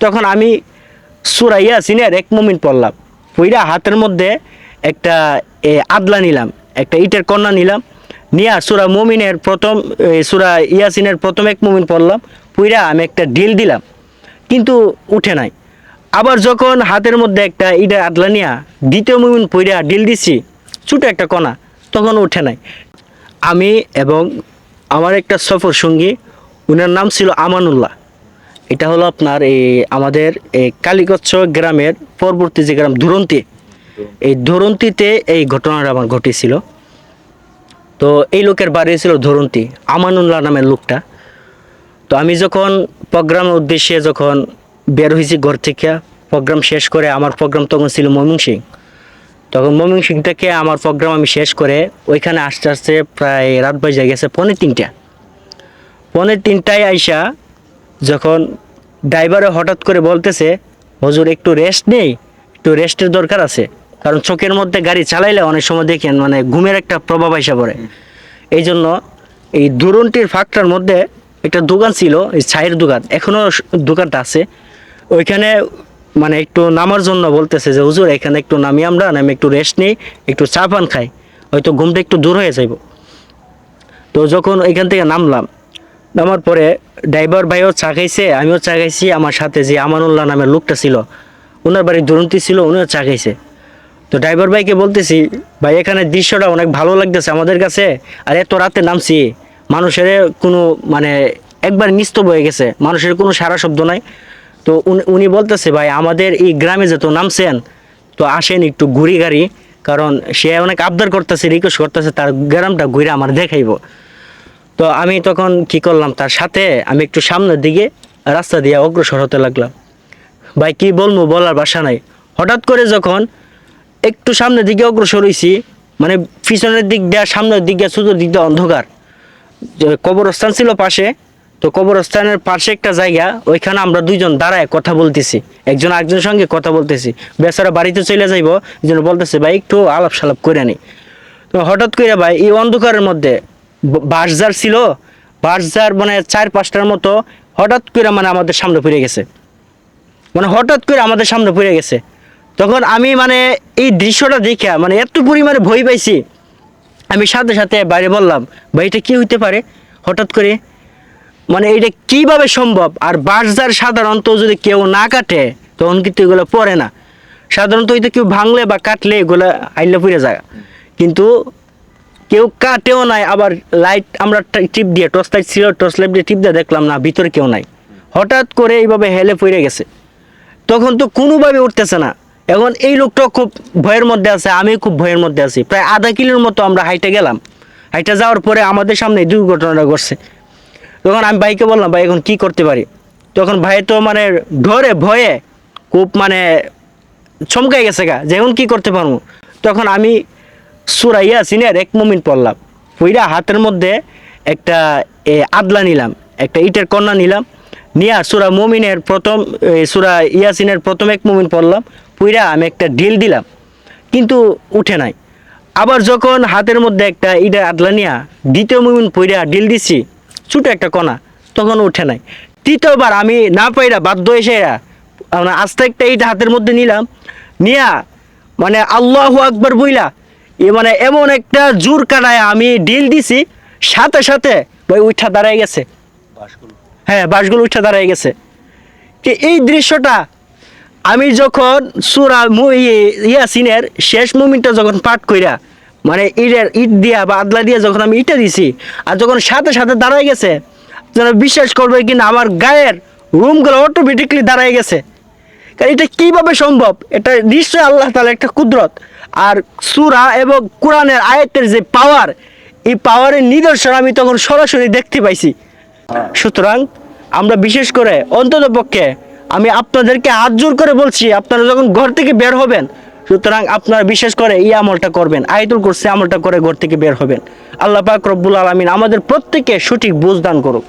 তখন আমি সূরা ইয়াসিনের 1 মুমিন পড়লাম, পইরা হাতের মধ্যে একটা আদলা নিলাম, একটা ইটের কন্যা নিলাম, নিয়ে সূরা মুমিনের প্রথম সূরা ইয়াসিনের প্রথম 1 মুমিন পড়লাম, পইরা আমি একটা ঢিল দিলাম, কিন্তু উঠে নাই। আবার যখন হাতের মধ্যে একটা ইটের আদলা নিয়া দ্বিতীয় মুমিন পইরা ঢিল দিছি, ছোটো একটা কণা, তখন উঠে নাই। আমি এবং আমার একটা সফর সঙ্গী, উনার নাম ছিল আমানুল্লাহ। এটা হলো আপনার আমাদের কালীগচ্ছ গ্রামের পরবর্তী যে গ্রাম ধুরন্তি, এই ধুরন্তিতে এই ঘটনাটা আমার ঘটেছিল। তো এই লোকের বাড়ি ছিল ধুরন্তি, আমানুল্লাহ নামের লোকটা। তো আমি যখন প্রোগ্রামের উদ্দেশ্যে যখন বের হয়েছি ঘর থেকে, প্রোগ্রাম শেষ করে, আমার প্রোগ্রাম তখন ছিল ময়মনসিংহ। তখন ময়মনসিংহ থেকে আমার প্রোগ্রাম আমি শেষ করে ওইখানে আসতে আসতে প্রায় রাত বাজে গেছে 2:45। 2:45 আইসা যখন ড্রাইভারে হঠাৎ করে বলতেছে, হুজুর একটু রেস্ট নেই, একটু রেস্টের দরকার আছে, কারণ চোখের মধ্যে গাড়ি চালাইলে অনেক সময় দেখেন মানে ঘুমের একটা প্রভাব আইসা পড়ে। এই জন্য এই দুরন্তির ফাঁকটার মধ্যে একটা দোকান ছিল, এই চায়ের দোকান, এখনও দোকানটা আছে। ওইখানে মানে একটু নামার জন্য বলতেছে যে হুজুর এখানে একটু নামি, আমরা নামে একটু রেস্ট নিই, একটু চা পান খাই, হয়তো ঘুমটা একটু দূর হয়ে যাইব। তো যখন এখান থেকে নামলাম, নামার পরে ড্রাইভার ভাইও চা খাইছে, আমিও চা খাইছি, আমার সাথে যে আমানুল্লাহ নামের লোকটা ছিল, ওনার বাড়ি দুরন্তি ছিল, উনিও চা খাইছে। তো ড্রাইভার ভাইকে বলতেছি, ভাই এখানে দৃশ্যটা অনেক ভালো লাগতেছে আমাদের কাছে, আর এত রাতে নামছি, মানুষের কোনো মানে একবার নিস্তব হয়ে গেছে, মানুষের কোনো সারা শব্দ নাই। তো উনি বলতেছে, ভাই আমাদের এই গ্রামে যে তো নামছেন, তো আসেন একটু ঘুরি গাড়ি, কারণ সে অনেক আবদার করতেছে, রিকোয়েস্ট করতেছে তার গ্রামটা ঘুরে আমার দেখাইব। তো আমি তখন কি করলাম, তার সাথে আমি একটু সামনের দিকে রাস্তা দিয়ে অগ্রসর হতে লাগলাম। ভাই কি বলবো, বলার ভাষা নাই। হঠাৎ করে যখন একটু সামনের দিকে অগ্রসর হয়েছি, মানে পিছনের দিক দিয়ে সামনের দিক দিয়ে চতুর দিক দিয়ে অন্ধকার, কবরস্থান ছিল পাশে। তো কবরস্থানের পাশে একটা জায়গা, ওইখানে আমরা দুইজন দাঁড়ায় কথা বলতেছি, একজন আরেকজনের সঙ্গে কথা বলতেছি, বেচারা বাড়িতে চলে যাইব, এই জন্য বলতেছে ভাই একটু আলাপ সালাপ করে আনি। তো হঠাৎ করে ভাই এই অন্ধকারের মধ্যে বাঁশঝাড় ছিল, বাঁশঝাড় মানে 4-5টার মতো হঠাৎ করে মানে আমাদের সামনে পড়ে গেছে, মানে হঠাৎ করে আমাদের সামনে পড়ে গেছে। তখন আমি মানে এই দৃশ্যটা দেখে মানে এত পরিমাণে ভয় পাইছি, আমি সাথে সাথে বাইরে বললাম, ভাই এটা কি হইতে পারে হঠাৎ করে, মানে এটা কিভাবে সম্ভব? আর বাঁশঝাড় সাধারণত যদি কেউ না কাটে তখন কিন্তু এগুলো পড়ে না, সাধারণত হয়তো কেউ ভাঙলে বা কাটলে এগুলো আইলে পড়ে যায়, কিন্তু কেউ কাটেও নাই। আবার লাইট আমরা টিপ দিয়ে, টর্চ লাইট ছিল, টর্চ লাইট দিয়ে টিপ দিয়ে দেখলাম না, ভিতরে কেউ নাই, হঠাৎ করে এইভাবে হেলে পড়ে গেছে। তখন তো কোনোভাবে উঠতেছে না। এখন এই লোকটা খুব ভয়ের মধ্যে আছে, আমি খুব ভয়ের মধ্যে আছি। প্রায় আধা কিলোর মতো আমরা হাইটে গেলাম, হাইটে যাওয়ার পরে আমাদের সামনে দুর্ঘটনাটা ঘটছে। তখন আমি ভাইকে বললাম, ভাই এখন কি করতে পারি? তখন ভাই তো মানে ডরে ভয়ে খুব মানে চমকাই গেছে গা, যে এখন কী করতে পারবো। তখন আমি সূরা ইয়াসিনের 1 মুমিন পড়লাম, পইরা হাতের মধ্যে একটা আদলা নিলাম, একটা ইটের কন্যা নিলাম, নিয়ে সূরা মুমিনের প্রথম সূরা ইয়াসিনের প্রথম 1 মুমিন পড়লাম, পইরা আমি একটা ঢিল দিলাম, কিন্তু উঠে নাই। আবার যখন হাতের মধ্যে একটা ইটের আদলা নিয়া দ্বিতীয় মুমিন পইরা ঢিল দিছি, ছোটো একটা কণা, তখন উঠে নাই। তৃতীয়বার আমি না পাইরা বাধ্য এসে আস্তে একটা ইট হাতের মধ্যে নিলাম, নিয়া মানে আল্লাহু আকবার বইলা মানে এমন একটা জোর কাটায় আমি ঢিল দিছি, সাথে সাথে ভাই উঠা দাঁড়ায় গেছে, হ্যাঁ বাঁশগুলো উঠা দাঁড়ায় গেছে। কি এই দৃশ্যটা আমি যখন সূরা ইয়াসিনের শেষ মুমিনটা যখন পাঠ কইরা মানে ইট দিয়া বা আদলা দিয়া যখন আমি ইটা দিছি, আর যখন সাথে সাথে দাঁড়ায় গেছে, যারা বিশ্বাস করবে কিনা আমার গায়ের রুমগুলো অটোমেটিকলি দাঁড়ায় গেছে। কারণ এটা কীভাবে সম্ভব? এটা নিশ্চয়ই আল্লাহ তাআলার একটা কুদরত। আর সূরা এবং কোরআনের আয়াতের যে পাওয়ার, এই পাওয়ারের নিদর্শন আমি তখন সরাসরি দেখতে পাইছি। সুতরাং আমরা বিশেষ করে অন্তত পক্ষে আমি আপনাদেরকে হাত জোর করে বলছি, আপনারা যখন ঘর থেকে বের হবেন, সুতরাং আপনারা বিশেষ করে এই আমলটা করবেন, আয়াতুল কুরসি আমলটা করে ঘর থেকে বের হবেন। আল্লাহ পাক রব্বুল আলামিন আমাদের প্রত্যেককে সঠিক বুঝ দান করুক।